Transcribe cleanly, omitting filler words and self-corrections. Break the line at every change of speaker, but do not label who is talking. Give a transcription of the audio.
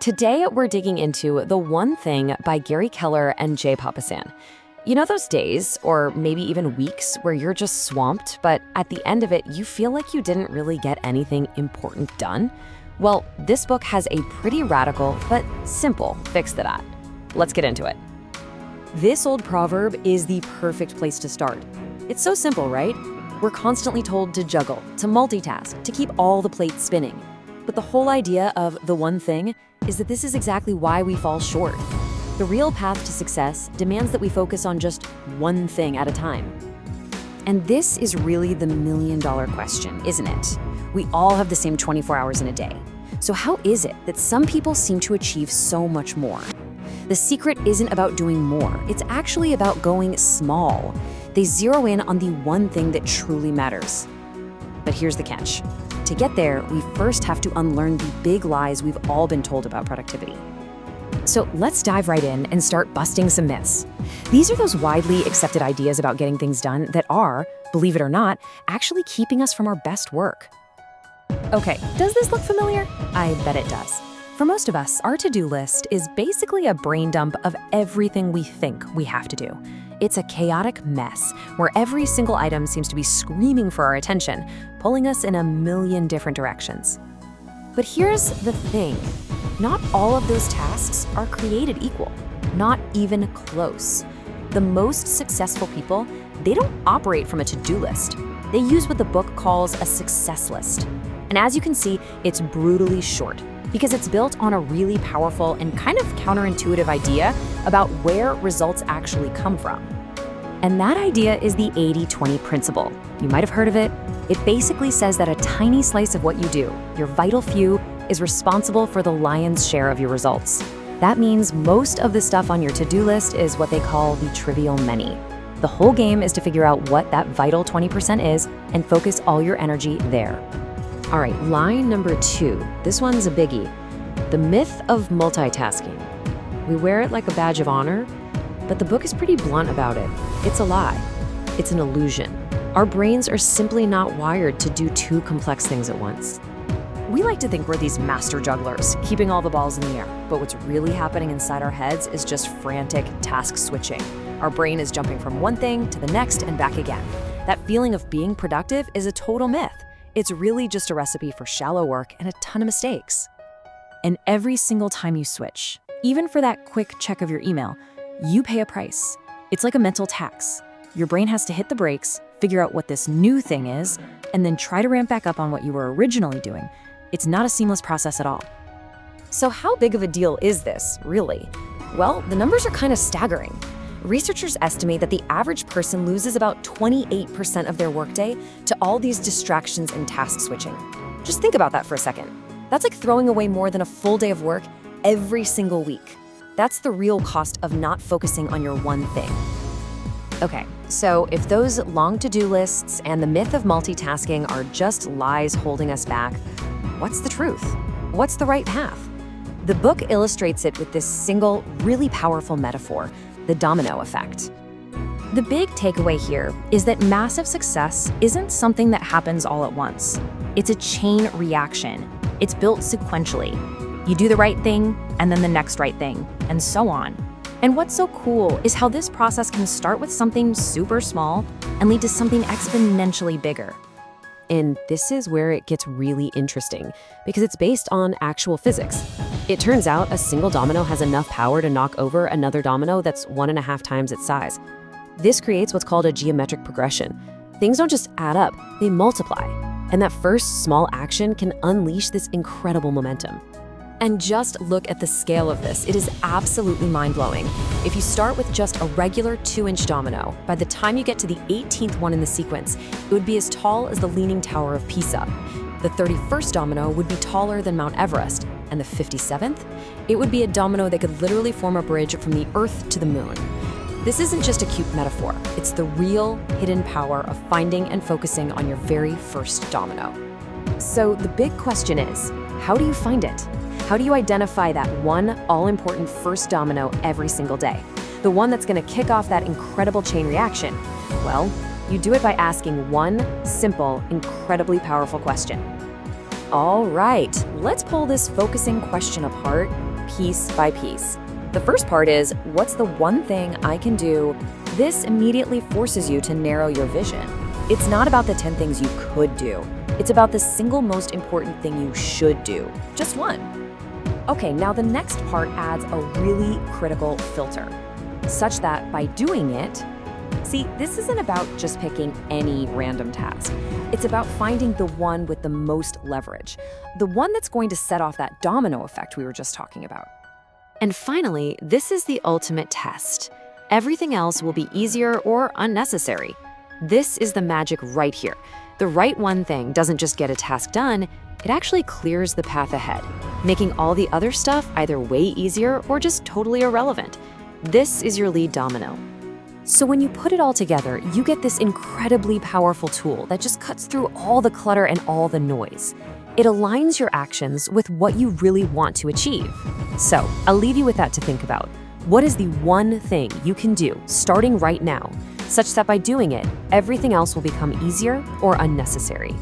Today, we're digging into The One Thing by Gary Keller and Papasan. You know those days, or maybe even weeks, where you're just swamped, but at the end of it, you feel like you didn't really get anything important done? Well, this book has a pretty radical, but simple fix to that. Let's get into it. This old proverb is the perfect place to start. It's so simple, right? We're constantly told to juggle, to multitask, to keep all the plates spinning. But the whole idea of the one thing is that this is exactly why we fall short. The real path to success demands that we focus on just one thing at a time. And this is really the million-dollar question, isn't it? We all have the same 24 hours in a day. So how is it that some people seem to achieve so much more? The secret isn't about doing more. It's actually about going small. They zero in on the one thing that truly matters. But here's the catch. To get there, we first have to unlearn the big lies we've all been told about productivity. So let's dive right in and start busting some myths. These are those widely accepted ideas about getting things done that are, believe it or not, actually keeping us from our best work. Okay, does this look familiar? I bet it does. For most of us, our to-do list is basically a brain dump of everything we think we have to do. It's a chaotic mess where every single item seems to be screaming for our attention, pulling us in a million different directions. But here's the thing. Not all of those tasks are created equal, not even close. The most successful people, they don't operate from a to-do list. They use what the book calls a success list. And as you can see, it's brutally short because it's built on a really powerful and kind of counterintuitive idea about where results actually come from. And that idea is the 80-20 principle. You might have heard of it. It basically says that a tiny slice of what you do, your vital few, is responsible for the lion's share of your results. That means most of the stuff on your to-do list is what they call the trivial many. The whole game is to figure out what that vital 20% is and focus all your energy there. All right, line number 2. This one's a biggie. The myth of multitasking. We wear it like a badge of honor, but the book is pretty blunt about it. It's a lie. It's an illusion. Our brains are simply not wired to do two complex things at once. We like to think we're these master jugglers, keeping all the balls in the air, but what's really happening inside our heads is just frantic task switching. Our brain is jumping from one thing to the next and back again. That feeling of being productive is a total myth. It's really just a recipe for shallow work and a ton of mistakes. And every single time you switch, even for that quick check of your email, you pay a price. It's like a mental tax. Your brain has to hit the brakes, figure out what this new thing is, and then try to ramp back up on what you were originally doing. It's not a seamless process at all. So how big of a deal is this, really? Well, the numbers are kind of staggering. Researchers estimate that the average person loses about 28% of their workday to all these distractions and task switching. Just think about that for a second. That's like throwing away more than a full day of work every single week. That's the real cost of not focusing on your one thing. Okay, so if those long to-do lists and the myth of multitasking are just lies holding us back, what's the truth? What's the right path? The book illustrates it with this single, really powerful metaphor: the domino effect. The big takeaway here is that massive success isn't something that happens all at once. It's a chain reaction. It's built sequentially. You do the right thing, and then the next right thing, and so on. And what's so cool is how this process can start with something super small and lead to something exponentially bigger. And this is where it gets really interesting, because it's based on actual physics. It turns out a single domino has enough power to knock over another domino that's 1.5 times its size. This creates what's called a geometric progression. Things don't just add up, they multiply. And that first small action can unleash this incredible momentum. And just look at the scale of this. It is absolutely mind-blowing. If you start with just a regular 2-inch domino, by the time you get to the 18th one in the sequence, it would be as tall as the Leaning Tower of Pisa. The 31st domino would be taller than Mount Everest. And the 57th? It would be a domino that could literally form a bridge from the Earth to the moon. This isn't just a cute metaphor. It's the real hidden power of finding and focusing on your very first domino. So the big question is, how do you find it? How do you identify that one all-important first domino every single day? The one that's going to kick off that incredible chain reaction? Well, you do it by asking one simple, incredibly powerful question. All right, let's pull this focusing question apart piece by piece. The first part is, what's the one thing I can do? This immediately forces you to narrow your vision. It's not about the 10 things you could do. It's about the single most important thing you should do. Just one. Okay, now the next part adds a really critical filter, such that by doing it, see, this isn't about just picking any random task. It's about finding the one with the most leverage, the one that's going to set off that domino effect we were just talking about. And finally, this is the ultimate test. Everything else will be easier or unnecessary. This is the magic right here. The right one thing doesn't just get a task done, it actually clears the path ahead, making all the other stuff either way easier or just totally irrelevant. This is your lead domino. So when you put it all together, you get this incredibly powerful tool that just cuts through all the clutter and all the noise. It aligns your actions with what you really want to achieve. So I'll leave you with that to think about. What is the one thing you can do starting right now, such that by doing it, everything else will become easier or unnecessary?